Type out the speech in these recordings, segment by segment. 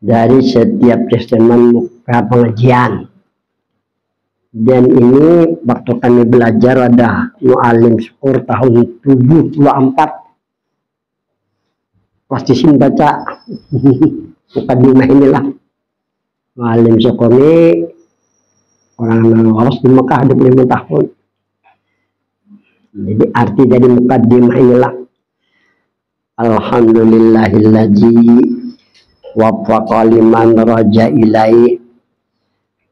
dari setiap testament muka pengajian. Dan ini waktu kami belajar ada Mu'alim Syukur tahun 74. Pasti sih baca mukadimah inilah. Mu'alim Syukur ini orang yang harus di Mekah 25 tahun. Jadi arti dari mukadimah inilah. Alhamdulillahilladzi waffaqa liman raja ilaihi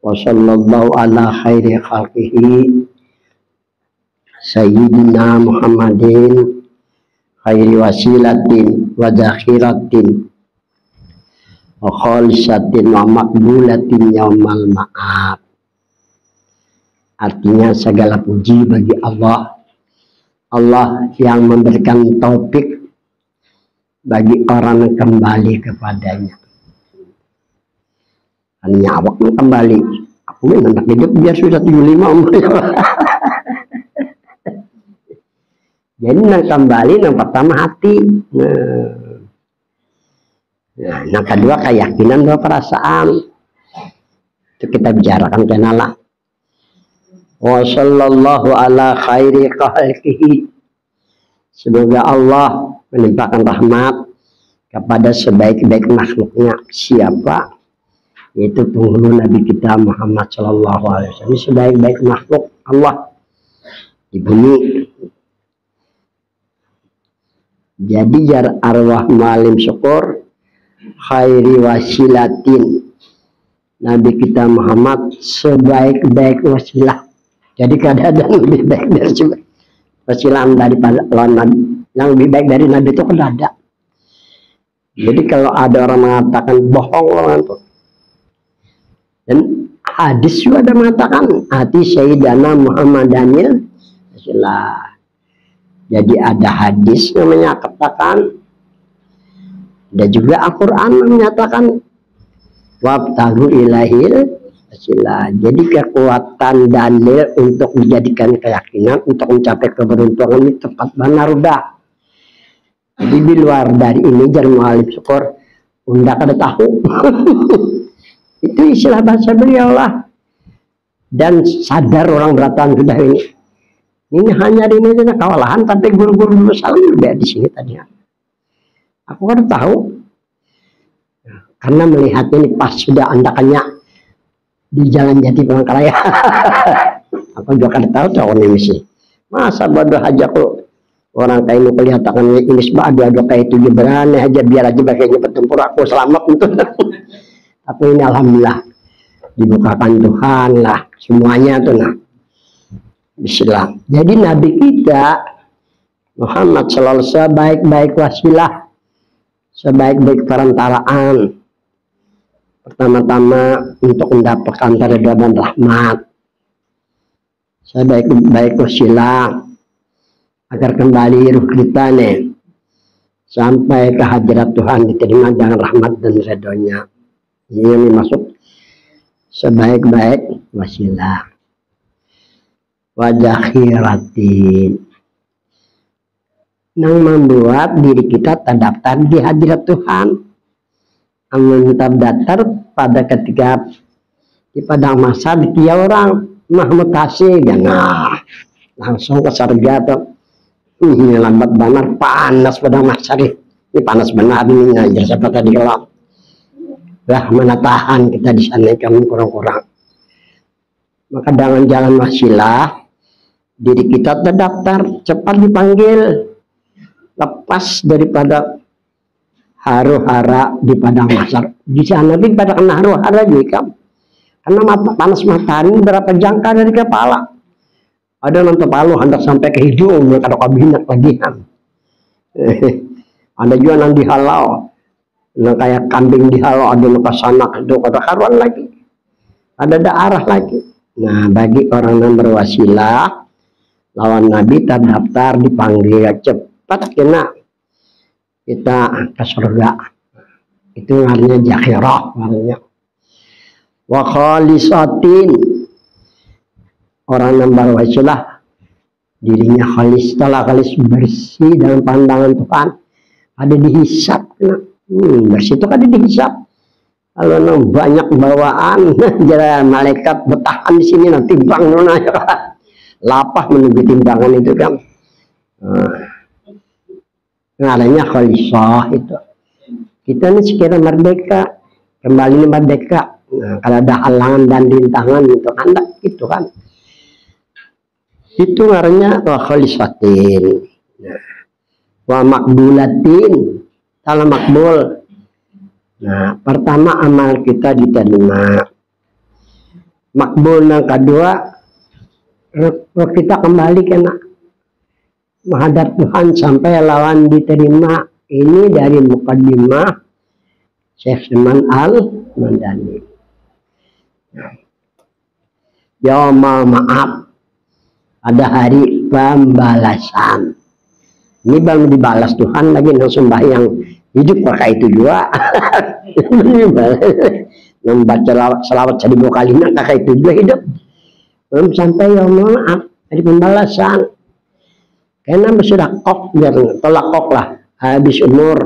wa sallallahu ala khairi khalqihi sayyidina Muhammadin khairi wasilatin wa zakhiratin wa khalisatin wa makbulatin yaumal ma'ab. Artinya segala puji bagi Allah, Allah yang memberikan taufik bagi orang yang kembali kepadanya. Hanya awak kembali. Aku ini anak hidup biar sudah 75 umurnya. Jadi yang kembali yang pertama hati. Nah, yang kedua keyakinan dua perasaan. Itu kita bicarakan kenalah. Wa sallallahu ala khairi khalqihi. Semoga Allah melimpahkan rahmat kepada sebaik-baik makhluknya. Siapa? Yaitu penghulu Nabi kita Muhammad Sallallahu Alaihi Wasallam. Sebaik-baik makhluk Allah di bumi. Jadi jar arwah Mu'alim Syukur khairi wasilatin. Nabi kita Muhammad sebaik-baik wasilah. Jadi keadaan lebih baik dari wasilah daripada lawan Nabi. Yang lebih baik dari Nabi itu kan ada. Jadi kalau ada orang mengatakan bohong orang itu. Dan hadis juga ada mengatakan hati Sayyidana Muhammadanil wasilah. Jadi ada hadis yang menyatakan, ada juga Al-Quran yang menyatakan wabtagu ilahil wasilah. Jadi kekuatan dalil untuk menjadikan keyakinan untuk mencapai keberuntungan ini tepat benar udah. Jadi di luar dari ini jar Mu'alim Syukur undak ada tahu. Itu istilah bahasa beliau lah. Dan sadar orang beratan sudah ini. Ini hanya di ini saja kewalahan, tapi guru-guru dulu salam juga di sini tadi. Aku kan tahu. Karena melihat ini pas sudah andakannya di Jalan Jati Palangkaraya. Aku juga kan tahu tahun ini sih. Masa bodoh aja kok orang kayak ini kelihatan ini sebab ada kayak itu berani aja biar aja pakainya bertempur aku selamat untuk. Tapi ini alhamdulillah dibukakan Tuhan lah semuanya tuh nah. Bismillah. Jadi Nabi kita Muhammad selalu sebaik-baik wasilah, sebaik-baik perantaraan. Pertama-tama untuk mendapatkan ridha dan rahmat. Sebaik-baik wasilah agar kembali ruh kita nih sampai ke hadirat Tuhan diterima dengan rahmat dan ridhonya. Ini masuk sebaik-baik wasilah. Wajakhiratin yang membuat diri kita terdaftar di hadirat Tuhan. Amun terdaftar pada ketika di padang mahsyar dia orang Mahmud Kasih nah langsung ke surga tuh. Ini lambat benar panas padang mahsyar ini panas benar ini aja siapa tadi gelap. Lah mana tahan kita di sana kami kurang-kurang. Maka dengan jalan wasilah diri kita terdaftar cepat dipanggil lepas daripada haru-hara di padang mahsyar. Di sana pun pada kena haru-hara juga karena panas matahari berapa jangka dari kepala. Ada nonton palu hendak sampai ke hidung ada kabinet lagi kan. Ada juga yang dihalau. Nah, kayak kambing dihalau ada ke sana itu ada haruan lagi ada arah lagi. Nah bagi orang yang berwasilah lawan Nabi terdaftar dipanggil cepat kena kita ke surga itu artinya jakhirah artinya. Wa khalisatin orang yang berwasilah dirinya khalis setelah khalis bersih dalam pandangan Tuhan ada dihisap kena. Bersih itu kan dihisap Kalau nang banyak bawaan, jadi malaikat bertahan di sini nanti bang nona lapah menunggu timbangan itu kan. Ngaranya khalisah itu. Kita ini sekira merdeka, kembali merdeka. Nah, kalau ada halangan dan rintangan itu anda itu kan. Itu ngaranya khalisatin. Nah, wa makbulatin, salah makbul. Nah, pertama amal kita diterima. Makbul yang kedua, kita kembali kena menghadap Tuhan sampai lawan diterima. Ini dari mukadimah Syekh Salman Al-Mandani. Ya maaf, ada hari pembalasan. Ini baru dibalas Tuhan lagi nang sembahyang hidup pakai itu juga. Membaca selawat 1000 kali kakak itu juga hidup. Belum sampai ya maaf dari pembalasan. Karena sudah kok biar tolak kok lah habis umur.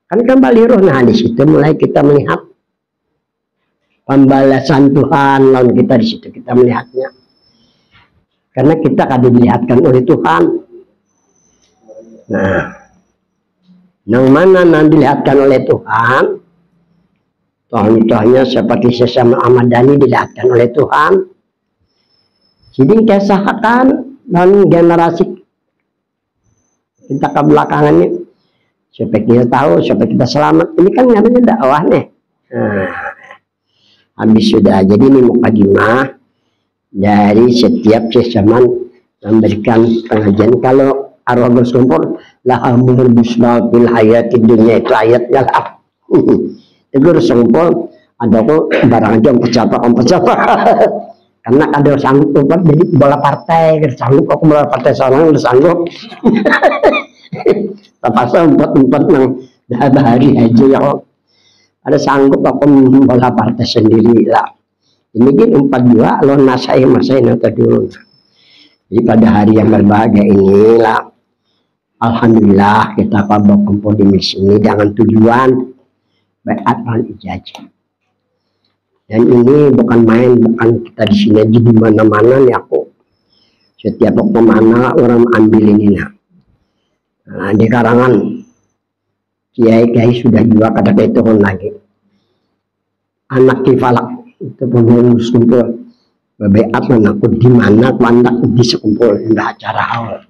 Kan kembali roh. Nah di situ mulai kita melihat pembalasan Tuhan lawan kita di situ kita melihatnya. Karena kita akan dilihatkan oleh Tuhan. Nah, yang mana yang dilihatkan oleh Tuhan? Contohnya seperti sesama Ahmad Dhani dilihatkan oleh Tuhan. Jadi kesahakan dan generasi kita ke belakangannya supaya kita tahu, supaya kita selamat. Ini kan namanya dakwah nih. Nah, habis sudah. Jadi ini mukadimah dari setiap sesaman memberikan pengajian. Kalau arwah bersumpur lahamul bisma fil hayatid dunya, itu ayatnya lah. Itu bersumpur ada kok barang aja pecapa. Karena ada sanggup tuh jadi bola partai, sanggup aku bola partai seorang udah sanggup. Terpaksa empat nang hari aja ya. Ada sanggup aku bola partai sendiri lah. Ini kan 42 lo nasai atau dulu. Jadi pada hari yang berbahagia inilah, alhamdulillah kita kumpul di sini dengan tujuan baiat dan ijazah. Dan ini bukan main, bukan kita di sini aja di mana-mana nih aku. Setiap aku kemana orang ambil ini nah, di karangan kiai sudah juga kata itu pun lagi. Anak kifalak itu pengurus kumpul baiat aku di mana kuandak di sekumpul udah acara awal.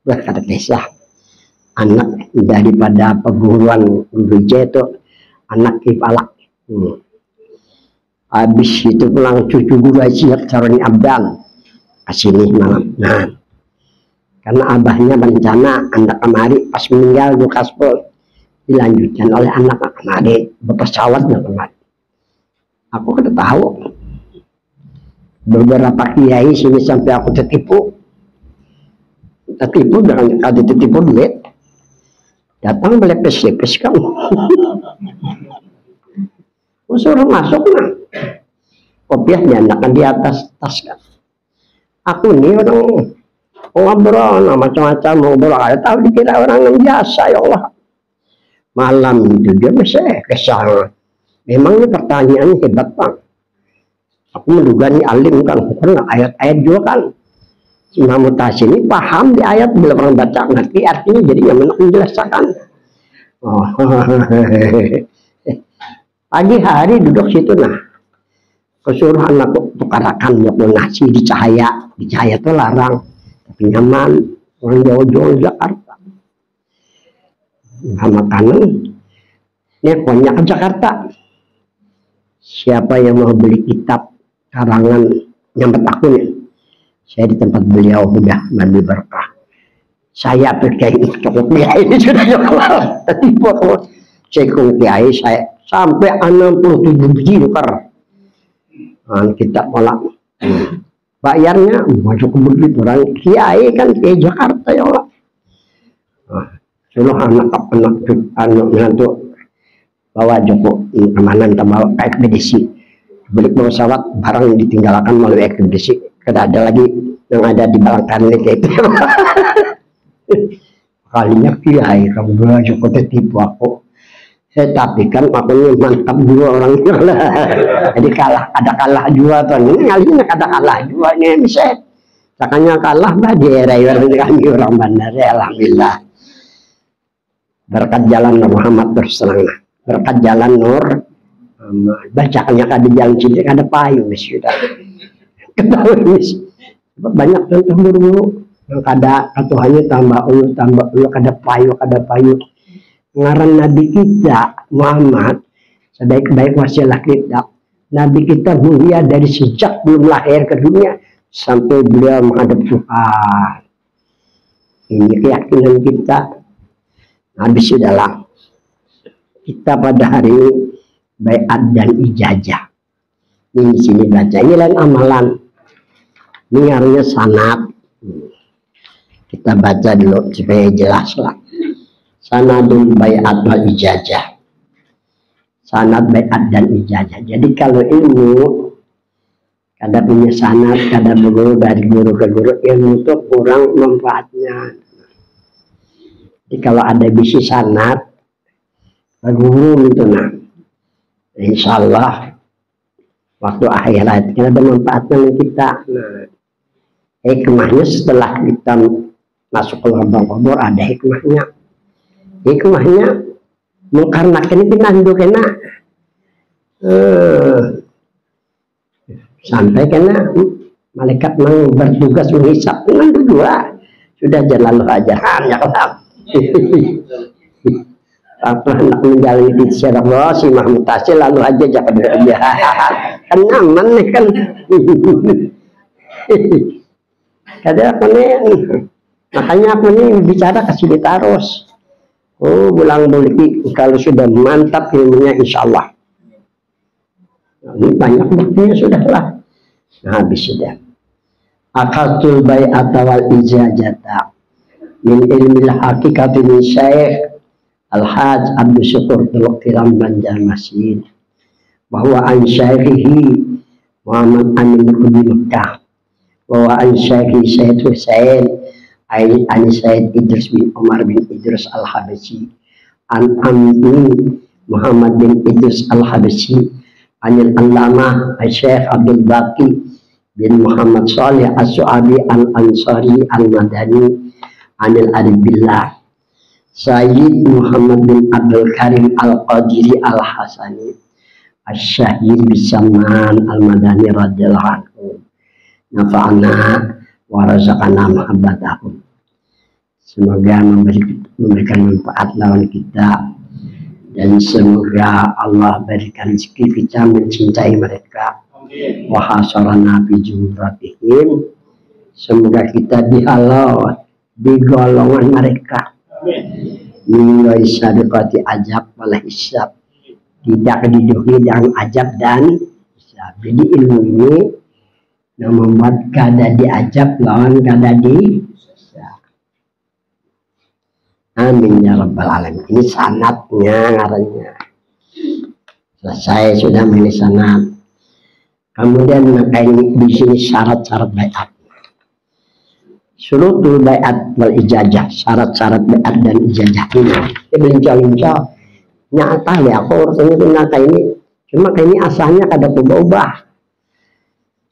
Berkata kisah anak daripada perguruan guru itu anak kifalak. Habis itu pulang cucu guru siap caroni abdal kesini malam. Nah, karena abahnya berencana anak kemari pas meninggal Lukaspol dilanjutkan oleh anak kemari berpesawat kemari. Aku kan tahu beberapa kiai sini sampai aku tertipu dengan ada tertipu duit datang melepes-lepes kamu. Suruh masuk nah, kopiahnya akan di atas tas kan. Aku nih orang ngobrol macam-macam ngobrol, ada tahu dikira orang yang biasa ya Allah. Malam itu dia masih kesal. Memang ini pertanyaan hebat Pak. Aku menduga nih alim kan, karena ayat-ayat juga kan. Imam Mutasim ini paham di ayat bila orang baca ngerti artinya jadi yang menjelaskan. Oh. Pagi hari duduk situ nah, kesuruh anak tukarakan nyokol nasi di cahaya itu larang, tapi nyaman orang jauh-jauh Jakarta. Nah, makanan ini konyak ke Jakarta. Siapa yang mau beli kitab karangan nyampe aku nih, saya di tempat beliau udah mandi berkah. Saya pergi cukup kiai ini sudah jual, tapi buat cekung kiai saya sampai 67 biji tukar. Kita malah bayarnya masuk ke begitu orang kiai kan ke Jakarta ya Allah. Suruh anak menantu bawa Joko kemana entah bawa ke ekspedisi, balik bawa pesawat barang yang ditinggalkan melalui ekspedisi, kada ada lagi yang ada di belakang kayak itu. Kalinya kiai kamu Joko tertipu aku. Tapi kan makanya mantap juga orang itu. Jadi ada kalah juga tuh. Ini kalinya ada kalah juga ini bisa. Makanya kalah bah di era kami orang bandar ya, alhamdulillah. Berkat jalan Nur Muhammad terus terang. Berkat jalan Nur bacanya kada jalan cilik ada payung sudah. Banyak contoh guru-guru yang kada katuhannya tambah ulu kada payu. Ngaran Nabi kita Muhammad sebaik-baik wasilah kita. Nabi kita mulia dari sejak belum lahir ke dunia sampai beliau menghadap Tuhan. Ini keyakinan kita. Habis sudahlah. Kita pada hari ini baiat dan ijazah. Ini di sini baca. Ini lain amalan. Ini artinya sanad. Kita baca dulu supaya jelas lah. Sanadul baiat wal ijazah. Sanad baiat dan ijazah. Jadi kalau ilmu kada punya sanad, kada berguru dari guru ke guru, ilmu itu kurang manfaatnya. Jadi kalau ada bisi sanad, berguru itu nah, insya Allah waktu akhirat ada manfaatnya kita. Nah, hikmahnya setelah kita masuk ke lubang kubur ada hikmahnya. Hikmahnya mengkarenakan ini pinandu kena. Sampai kena malaikat bertugas menghisap dengan dua sudah jalan ajaran ya kelak. Apa nak menjalani di secara Allah si Mahmud Tasil lalu aja jangan dia kan nyaman nih kan. Kadang aku nih makanya aku nih bicara kasih ditaros. Oh bulang boleh kalau sudah mantap ilmunya insya Allah. Ini banyak buktinya sudahlah. Nah, habis sudah. Akatul bai'ata wal ijazata min ilmil haqiqati min Syekh Al-Hajj Abdul Syukur Kiram Banjarmasin bahwa an syekhihi Muhammad Amin Kudi Mekah bahwa an syekhi Syed Hussein an Syed Idris bin Umar bin Idris Al-Habasyi an Ammi Muhammad bin Idris Al-Habasyi Anil Allamah Syekh Abdul Baqi bin Muhammad Salih As-Su'abi Al-Ansari Al-Madani Anil Aribillah Sayyid Muhammad bin Abdul Karim Al-Qadiri Al-Hasani As-Syahir Bisaman Al-Madani radhiyallahu anhu nafa'ana wa razaqana mahabbatahu. Semoga memberikan manfaat lawan kita dan semoga Allah berikan rezeki kita mencintai mereka. Wa hasarana fi jumratihim. Semoga kita dihalau di golongan mereka. Min sadaqati ajab wal hisab. Tidak diduhi dengan ajab dan hisab. Jadi ilmu ini yang membuat kada diajab lawan kada di amin ya rabbal alamin. Ini sanatnya ngarannya. Selesai sudah milih sanat. Kemudian ini di sini syarat-syarat baiat. Syurutul baiat wal ijazah. Syarat-syarat baiat dan ijazah ini. Dia belincau-lincau. Nyata ya aku urusannya nyata ini. Cuma ini asalnya kada berubah.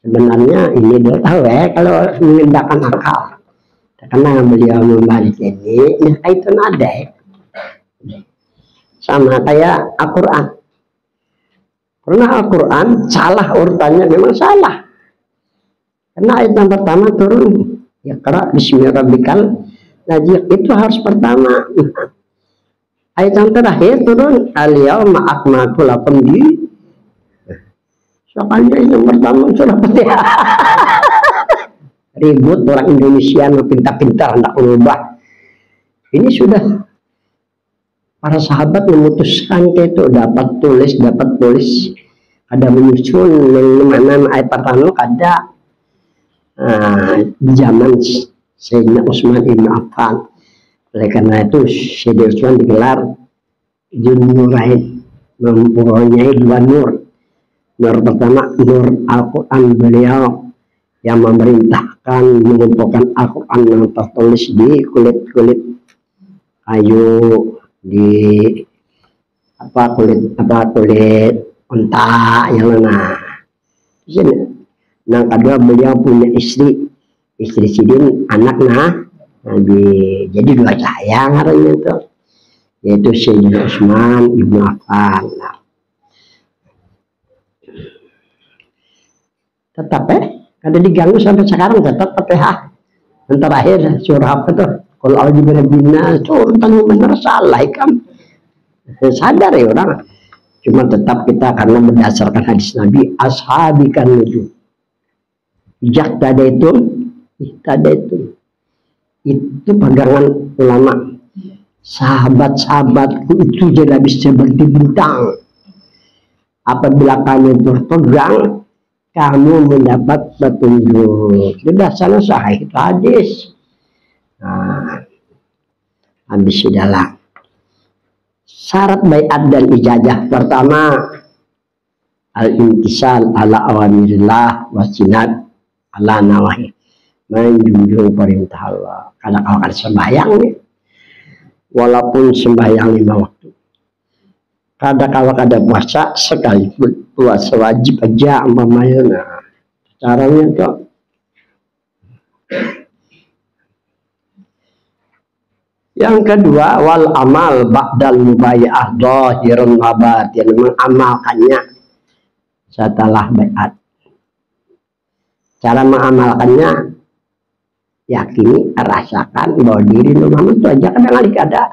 Sebenarnya ini dia tahu ya kalau menggunakan akal. Karena beliau membalik ini itu nada sama kayak Al-Quran. Karena Al-Quran salah urutannya memang salah. Karena ayat yang pertama turun ya qra bismi rabbikal ladzi itu harus pertama. Ayat yang terakhir turun al-yauma akmaltu lakum di. Soalnya yang pertama sudah pasti. Ribut orang Indonesia pintar-pintar hendak mengubah. Ini sudah para sahabat memutuskan itu dapat tulis ada menyusun mana ayat pertama ada di zaman Sayyidina Utsman bin Affan. Oleh karena itu Sayyidina Utsman digelar Dzun-Nurain, mempunyai dua nur. Nur pertama nur Al-Quran beliau yang memerintahkan mengumpulkan Al-Quran yang tertulis di kulit-kulit kayu, di kulit unta yang mana di sini. Yang kedua beliau punya istri Sidin anak Nabi, jadi dua sayang hari itu, yaitu Sayyidina Utsman Ibnu Affan. Tetap ada diganggu sampai sekarang tetap yang terakhir surah apa tuh, kalau alhamdulillah bina turun tanggung bener salah kan, sadar ya orang, cuma tetap kita karena berdasarkan hadis Nabi ashabikan nuju jak tadi itu pegangan ulama, sahabat-sahabatku itu jadi bisa seperti bintang, apabila kamu berpegang kamu mendapat petunjuk. Sudah sana sahih hadis. Habis sudahlah. Syarat baiat dan ijazah pertama al-intisal ala awamirillah wasinat ala nawahi, menjunjung perintah Allah. Karena kalau ada sembahyang nih, walaupun sembahyang 5 waktu, kalau ada puasa sekalipun puasa wajib aja umpamanya, nah caranya tuh yang kedua wal amal ba'dal mubayyah dhahirun wa batin, mengamalkannya setelah baiat. Cara mengamalkannya yakini, rasakan bahwa diri Muhammad itu aja kadang-kadang ada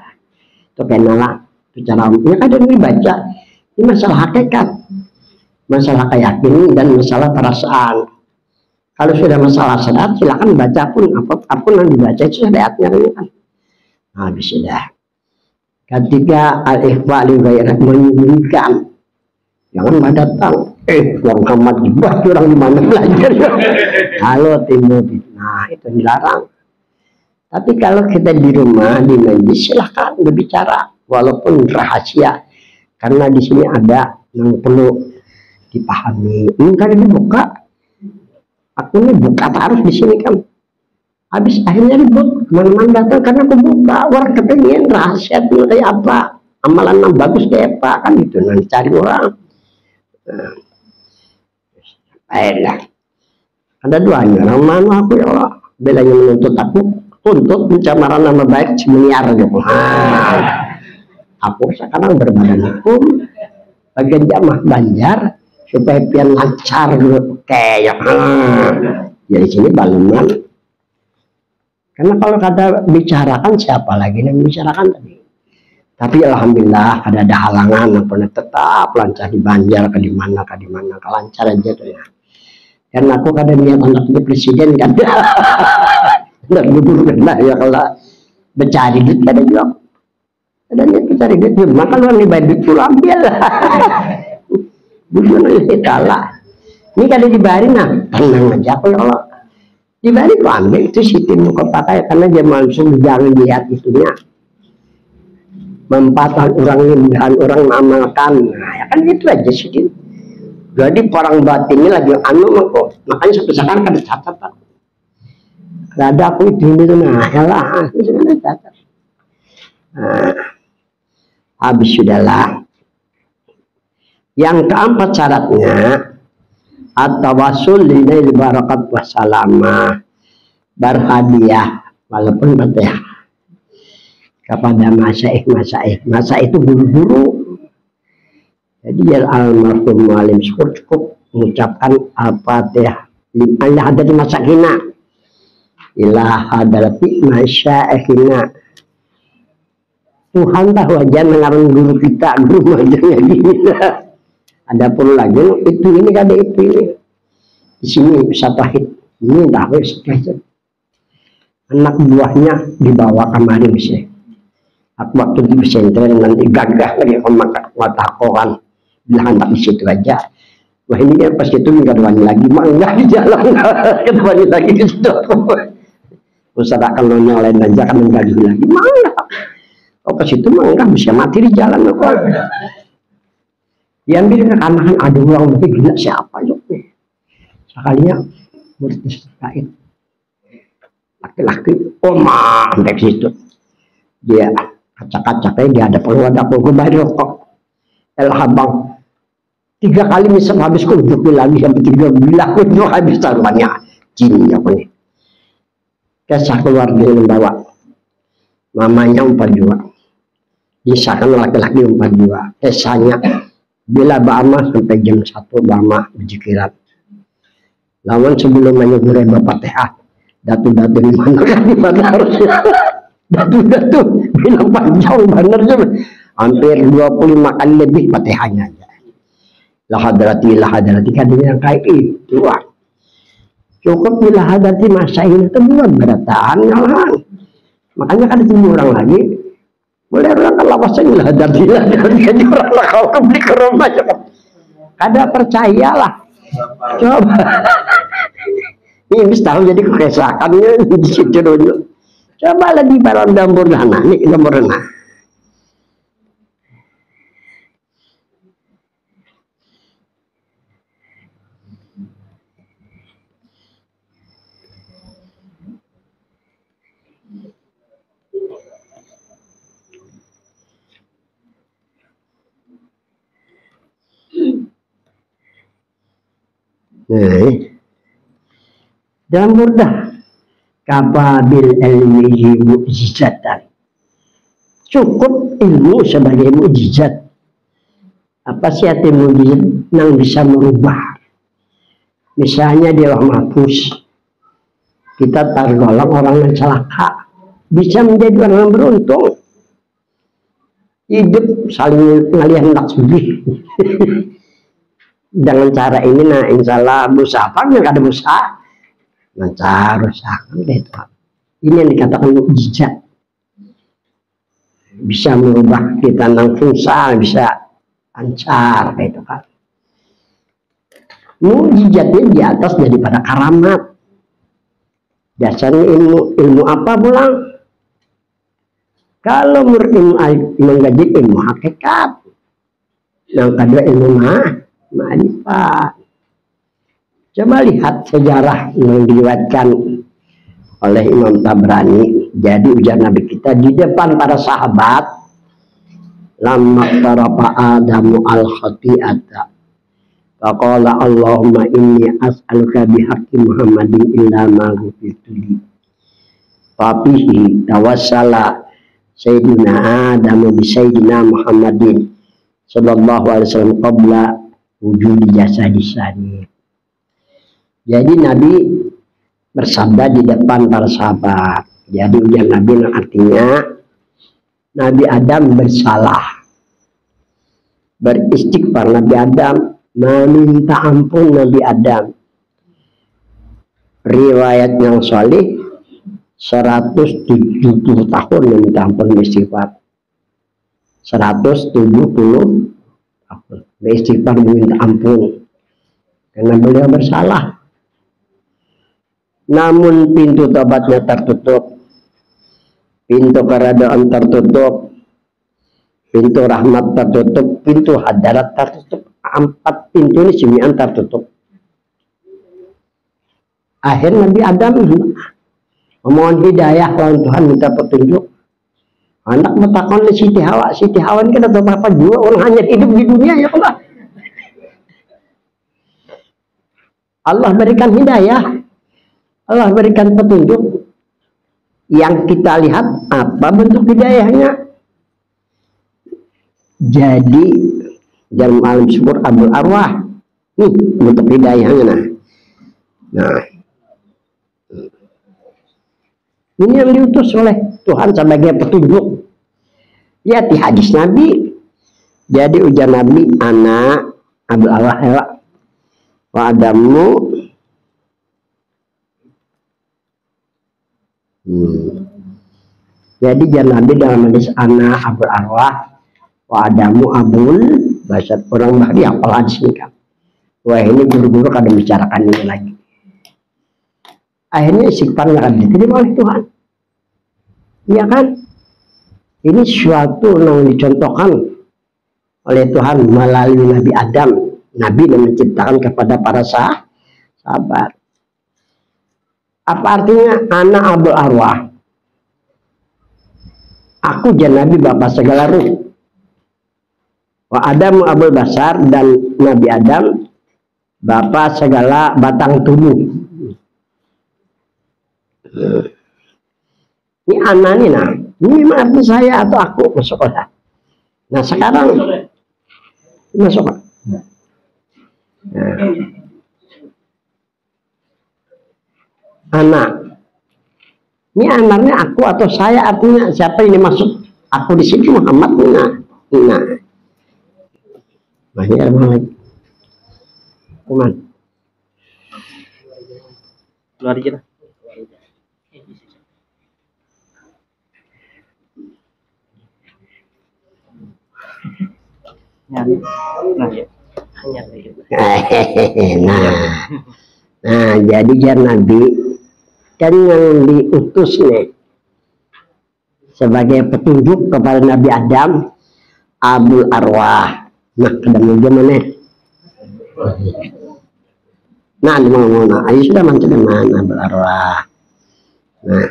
itu kenalah cara umumnya kadang dibaca. Ini masalah hakikat, masalah keyakinan dan masalah perasaan. Kalau sudah masalah syariat silakan baca pun apapun yang dibaca itu syariatnya kan. Nah, sudah. Ketika al-ikhfa li ghairi menyembunyikan, jangan datang Muhammad dibuat orang di mana belajar. Kalau timbul fitnah itu dilarang. Tapi kalau kita di rumah di majlis silahkan berbicara walaupun rahasia, karena di sini ada yang perlu dipahami. Ini kan dibuka, aku ini buka harus di sini kan. Habis akhirnya ribut, kemana-mana datang karena aku buka, orang kepengen rahasia itu kayak apa, amalan yang bagus kayak apa kan itu nanti cari orang. Baiklah, ada duanya. Nama aku ya Allah, belanya menuntut aku, tuntut pencemaran nama baik semiliar gitu. Aku sekarang berbadan hukum bagian jamaah Banjar supaya pian lancar dulu kayak jadi sini balungan, karena kalau kata bicarakan siapa lagi yang membicarakan tadi. Tapi alhamdulillah ada halangan apa tetap lancar di Banjar ke di mana kelancar aja tuh ya. Karena aku kadang niat anak jadi presiden kan, dan gubernur ya kalau bercari duit ada juga. Dan dia cari duit, maka lu nih duit lu ambil lah. Bukan kita lah. Ini kada dibayarin nah, tenang aja kalau dibayarin kok ambil itu sistem muka pakai, karena dia langsung jangan lihat itunya. Mempatan orang limbahan orang mengamalkan, nah ya kan itu aja sih. Jadi orang batinnya lagi kok, makanya sampai sekarang kada catatan. Ada aku itu nah ya lah, itu kan catat. Habis sudahlah. Yang keempat syaratnya at-tawassul linail barakat wassalamah, berhadiah walaupun fatihah kepada masa itu guru-guru. Jadi ya almarhum Muallim Syukur cukup mengucapkan al-fatihah lillahi hadal masakina ila hadrati masyaihina. Tuhan tahu aja mengarang guru kita, guru ajarnya gini. Ada pun lagi itu ini kan itu ini. Di sini Satahid ini tahu setelah anak buahnya dibawa kemari bisa. Aku waktu di pesantren nanti gagah lagi memakai watakokan bilang tak di situ aja. Wah ini kan pas itu nggak lagi mangga di jalan, ketemu lagi di situ. Ustaz kalau yang lain aja kan enggak lagi mangga. Oh pas itu mangga bisa mati di jalan kok. Diambil karena ada orang lebih gila siapa yuk nih. Sekalinya beristirahat laki-laki sampai situ dia acak-acaknya dia ada wadah gue bayar rokok El Habang 3 kali misal habis kunjungi lagi sampai 3 bulan itu habis taruhannya jinnya punya. Kisah keluarga yang membawa mamanya 4 juga, disahkan laki-laki 4 juga. Kisahnya bila Bama sampai jam 1 Bama berjikiran. Lawan sebelum menyebure Bapak datu-datu di mana kan di mana harusnya datu-datu bilang panjang bener sih, hampir 25 kali lebih Fatihahnya aja. La hadrati kan yang kayak itu. Cukup bila hadrati masa ini itu bukan berataan lah. Makanya kan itu orang lagi boleh orang kalau pasang lah hadrati jadi orang lah kalau beli ke rumah ada percayalah. Coba ini bisa tahu jadi kekesakannya di situ dulu. Coba lagi barang dambur dana nih dambur dana. Nah, dalam mudah kababil ilmihi mukjizatan, cukup ilmu sebagai mukjizat. Apa sih arti mukjizat yang bisa merubah? Misalnya di Lauh Mahfuz kita tergolong orang yang celaka bisa menjadi orang yang beruntung, hidup saling ngalihan laksmi. Dengan cara ini, nah insya Allah musafar yang ada musa lancar usaha itu. Ini yang dikatakan mukjizat, bisa merubah kita nang fungsa, bisa lancar itu kan. Mukjizatnya di atas daripada karamat. Dasarnya ilmu apa pulang? Kalau mengaji ilmu hakikat, yang kedua ilmu ma'rifat. Coba lihat sejarah yang diriwayatkan oleh Imam Tabrani. Jadi ujar Nabi kita di depan para sahabat, lamma tarafa Adamu al-khati'ata faqala Allahumma inni as'aluka bihaqqi Muhammadin illa ma ghufirtu li. Fabihi tawassala Sayyidina Adamu bi Sayyidina Muhammadin sallallahu alaihi wasallam qabla wujud jasa di sana. Jadi Nabi bersabda di depan para sahabat. Jadi ujian Nabi artinya Nabi Adam bersalah, beristighfar Nabi Adam, meminta ampun Nabi Adam. Riwayat yang salih 170 tahun meminta ampun beristighfar. 170 beristighfar meminta ampun karena beliau bersalah. Namun pintu tobatnya tertutup, pintu keradaan tertutup, pintu rahmat tertutup, pintu hadarat tertutup. 4 pintu ini semian tertutup. Akhirnya Nabi Adam memohon hidayah lawan Tuhan, minta petunjuk. Anak bertakon di Siti Hawa. Siti Hawa ini kita tahu berapa juga orang hanya hidup di dunia ya Allah. Allah berikan hidayah, Allah berikan petunjuk. Yang kita lihat apa bentuk hidayahnya. Jadi dalam alam syukur Abdul Arwah nih bentuk hidayahnya. Nah ini yang diutus oleh Tuhan sebagai petunjuk. Ya di hadis Nabi. Jadi ujar Nabi, anak Abdul Allah wa Adamu Jadi ujar Nabi dalam hadis anak Abdul Arwah wa Adamu abul bahasa orang Bahri apal hadis ini kan. Wah ini guru-guru kadang bicarakan ini lagi. Akhirnya istighfarnya akan diterima oleh Tuhan. Iya kan? Ini suatu yang dicontohkan oleh Tuhan melalui Nabi Adam. Nabi yang menciptakan kepada para sahabat. Apa artinya anak Abul Arwah? Aku jan Nabi bapak segala ruh. Wa Adam Abul Basar, dan Nabi Adam bapak segala batang tubuh. Ini anak nih, nah ini arti saya atau aku masuk olah. Nah sekarang masuk olah. Nah, anak ini anaknya aku atau saya, artinya siapa ini masuk aku di sini Muhammad. Nah banyak lagi kuman Keluar aja lah. Nah jadi jar Nabi kan yang diutus nih sebagai petunjuk kepada Nabi Adam Abul Arwah. Nah kedamnya gimana? Nah dimana? Ayo sudah macam mana Abul Arwah. Nah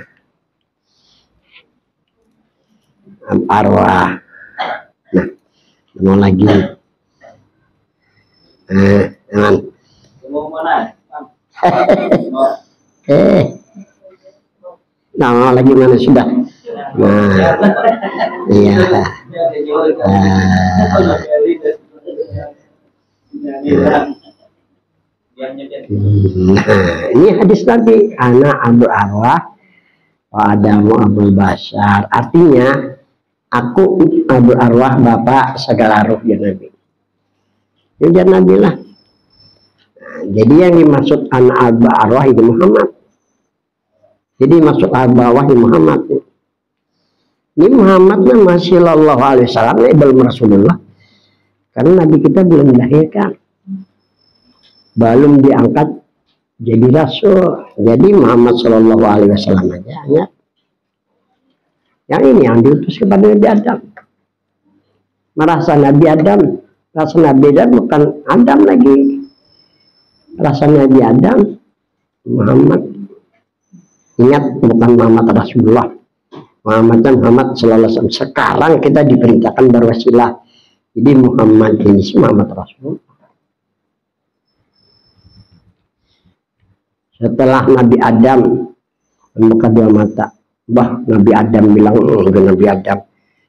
Abul Arwah. Nah mau lagi. Teman. Mau mana? Nah lagi mana sudah? Nah iya. Nah ini hadis Nabi, anak Abul Arwah wa Adamu Abul Basar, artinya aku Abul Arwah bapak segala ruh ya Nabi. Ya Nabi lah. Nah, jadi yang dimaksud anak Abul Arwah itu Muhammad. Jadi maksud Abul Arwah itu Muhammad. Ini Muhammad masih sallallahu alaihi wasallam, belum Rasulullah. Karena Nabi kita belum dilahirkan, belum diangkat jadi Rasul. Jadi Muhammad sallallahu alaihi wasallam aja ya. Yang ini yang diutus kepada Nabi Adam. Merasa Nabi Adam, rasa Nabi Adam bukan Adam lagi. Rasa Nabi Adam Muhammad. Ingat bukan Muhammad Rasulullah. Muhammad sallallahu alaihi wasallam. Sekarang kita diperintahkan berwasilah. Jadi Muhammad ini Muhammad Rasul. Setelah Nabi Adam membuka dua mata, Nabi Adam bilang, Nabi Adam,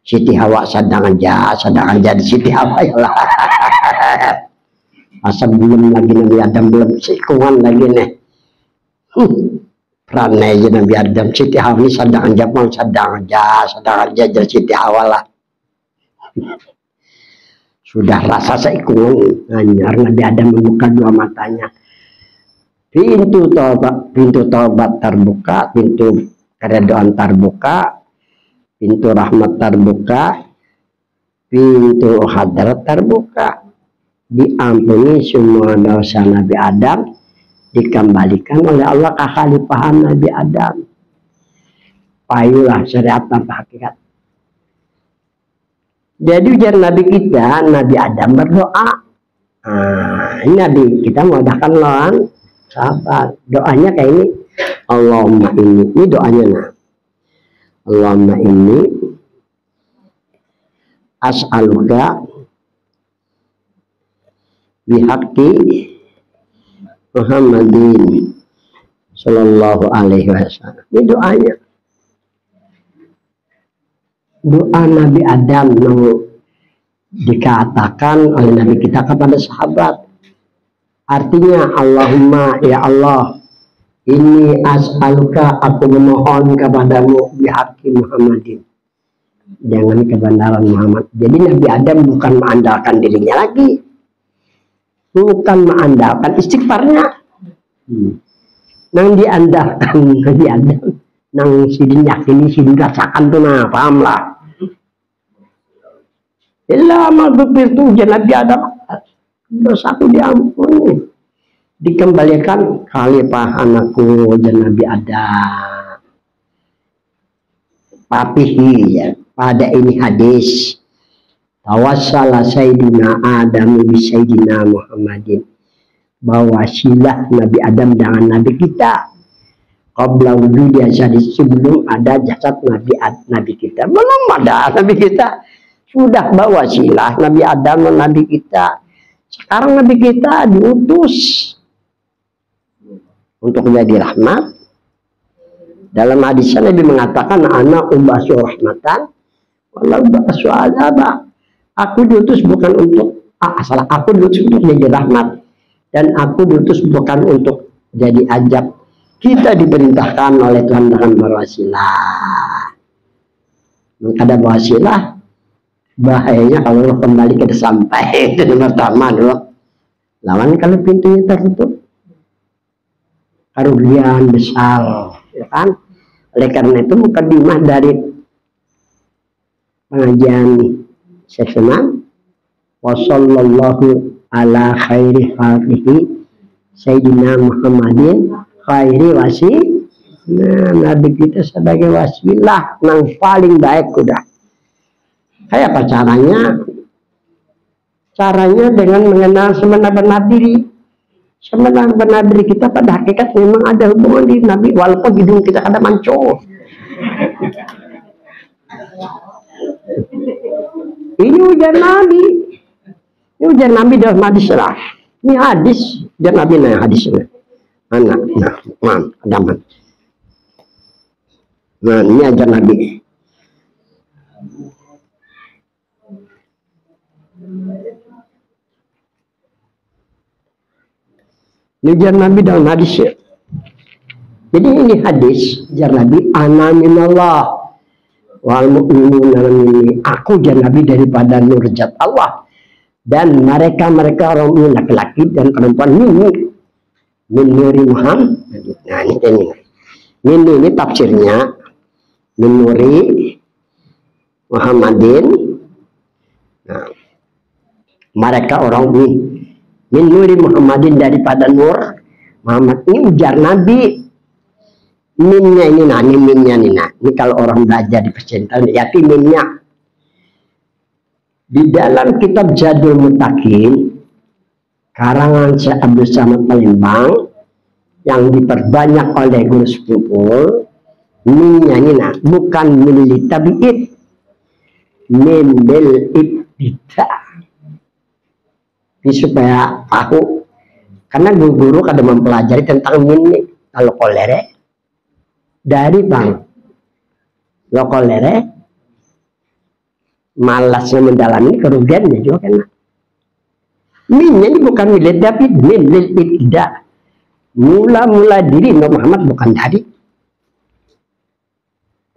Siti Hawa sedang aja di Siti Hawa ya lah. Asal belum lagi Nabi Adam belum seikungan lagi nih. Peranai aja Nabi Adam, Siti Hawa ini sedang aja jadi Siti Hawa lah. Sudah rasa seikungan, hanya Nabi Adam membuka dua matanya. Pintu taubat terbuka, pintu keridhaan terbuka, pintu rahmat terbuka, pintu hadrat terbuka. Diampuni semua dosa Nabi Adam, dikembalikan oleh Allah ke khalifahan Nabi Adam. Payulah syariat tanpa hakikat. Jadi ujar Nabi kita, Nabi Adam berdoa. Nabi kita mengadakan lawan sahabat. Doanya kayak ini. Allahumma ini doanya nah. Allahumma ini as'aluka bihaqqi Muhammadin sallallahu alaihi wasallam. Ini doanya. Doa Nabi Adam yang dikatakan oleh Nabi kita kepada sahabat. Artinya Allahumma ya Allah, ini as'aluka, aku memohon kepadamu bihaqqi Muhammadin, dengan kebenaran Muhammad. Jadi Nabi Adam bukan mengandalkan dirinya lagi, bukan mengandalkan istighfarnya, nang diandalkan Nabi Adam, nang sidin yakini sidin rasakan tuh, nah paham lah. Ilama berpirtu Nabi Adam, dosaku diampuni, dikembalikan khalifah anakku Nabi Adam. Papihi ya, pada ini hadis tawassala sayyidina Adam bi sayyidina Muhammadin, bahwa silah Nabi Adam dengan Nabi kita qabla wujudi jasad, sebelum ada jasad Nabi kita, belum ada Nabi kita. Sudah bawa wasilah Nabi Adam, Nabi kita. Sekarang Nabi kita diutus untuk menjadi rahmat. Dalam hadisnya Nabi mengatakan, ana ubasu rahmatan walau ubasu azaba. Aku diutus bukan untuk aku diutus untuk jadi rahmat, dan aku diutus bukan untuk jadi ajab. Kita diperintahkan oleh Tuhan dengan berwasilah. Ada wasilah, bahayanya kalau lo kembali ke sampai itu yang pertama dulu. Lawan kalau pintunya tertutup, kerugian besar, ya kan? Oleh karena itu mukadimah dari pengajian Syekh Imam, wa sallallahu ala khairi khalqihi sayyidina Muhammadin khairi wasi. Nah, Nabi kita sebagai wasilah yang paling baik udah. Kayak apa caranya? Caranya dengan mengenal sebenar-benar diri. Sebenar-benar diri kita pada hakikat memang ada hubungan di Nabi, walaupun hidung kita kadang mancung. Ini ujar Nabi. Ini ujar Nabi dalam hadis lah. Ini hadis ujar Nabi nah hadisnya. Anak, ada man. Nah, ini ajar Nabi. Ini ujar Nabi dalam hadis. Jadi ini hadis ujar Nabi, ana minallah wal mu'minuna minni. Aku ujar Nabi daripada nurjat Allah, dan mereka orang mukmin laki-laki dan perempuan min nuri Muhammad. Nah, ini tafsirnya. Min nuri Muhammadin. Nah, mereka orang min nuri Muhammadin, daripada nur Muhammad. Ini ujar Nabi. Minnya ini nah, ini minnya nih nah. Ini kalau orang belajar di pesantren ya minnya. Di dalam kitab Jadul Mutakin karangan Syekh Abdul Samad Palembang yang diperbanyak oleh Guru Sepupul, minnya ini nah, bukan min litabi'id, min bil ibtida. Ini supaya aku, karena guru-guru kadang mempelajari tentang min kalau kolere dari bang lo kolere malasnya mendalami kerugiannya juga kan. Minnya ini bukan milik David, milik ibtida. Mula-mula diri Nabi Muhammad bukan dari.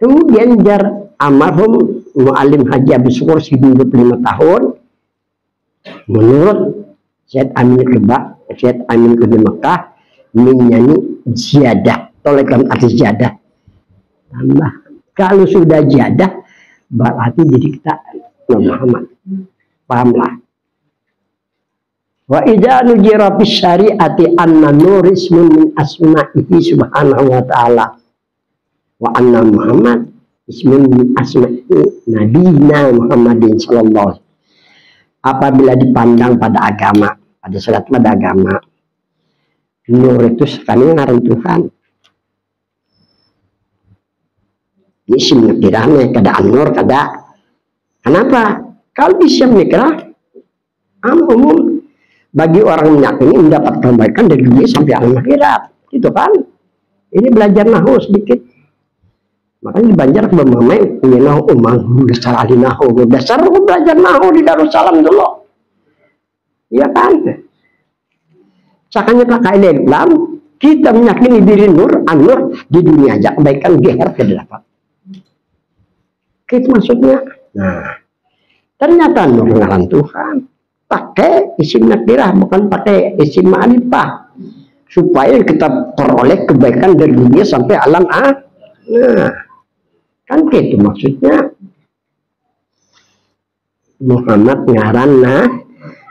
Kemudian jar almarhum Mu'alim Haji Abdul Syukur 25 tahun. Menurut Syed Amin Kebak, Syed Amin Kebak Mekah, minnya ini ziyadah. Tolekkan arti ziyadah. Tambah. Kalau sudah ziyadah, berarti jadi kita Nabi Muhammad. Pahamlah. Wa idza nujira bis syari'ati anna nur ismun min asma'ihi subhanahu wa ta'ala wa anna Muhammad ismun min asma'i nabiyina Muhammadin sallallahu alaihi wasallam. Apabila dipandang pada agama, pada syariat pada agama, nur itu sekali ngaran Tuhan. Isim nakirahnya kada an-nur kada. Kenapa? Kalau isim nakirah umum bagi orang meyakini mendapat kebaikan dari dunia sampai alam akhirat, gitu kan? Ini belajar nahu sedikit. Makanya di Banjar bermamai punya nahu umang dasar ahli nahu. Dasar belajar nahu di Darussalam dulu, iya kan? Cakanya pakai Islam, kita meyakini diri nur, an-nur di dunia aja kebaikan geher tidak dapat. Itu maksudnya. Nah, ternyata nur ngaran Tuhan. Pakai isim nakirah, bukan pakai isim ma'rifah, supaya kita peroleh kebaikan dari dunia sampai alam nah, kan gitu maksudnya. Muhammad ngaran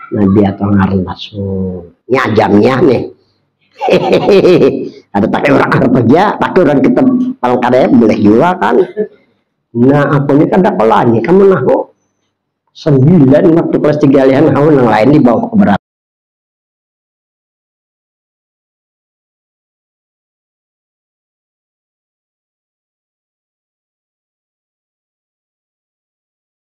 nabi atau ngaran rasul, ini ajamnya nih. Ada pakai orang Arab aja, pakai orang kita kalau kadang boleh juga kan. Nah, aku ini kan dapat lagi kamu nahu 9 waktu kelas 3 lihan, yang lain dibawa ke berat.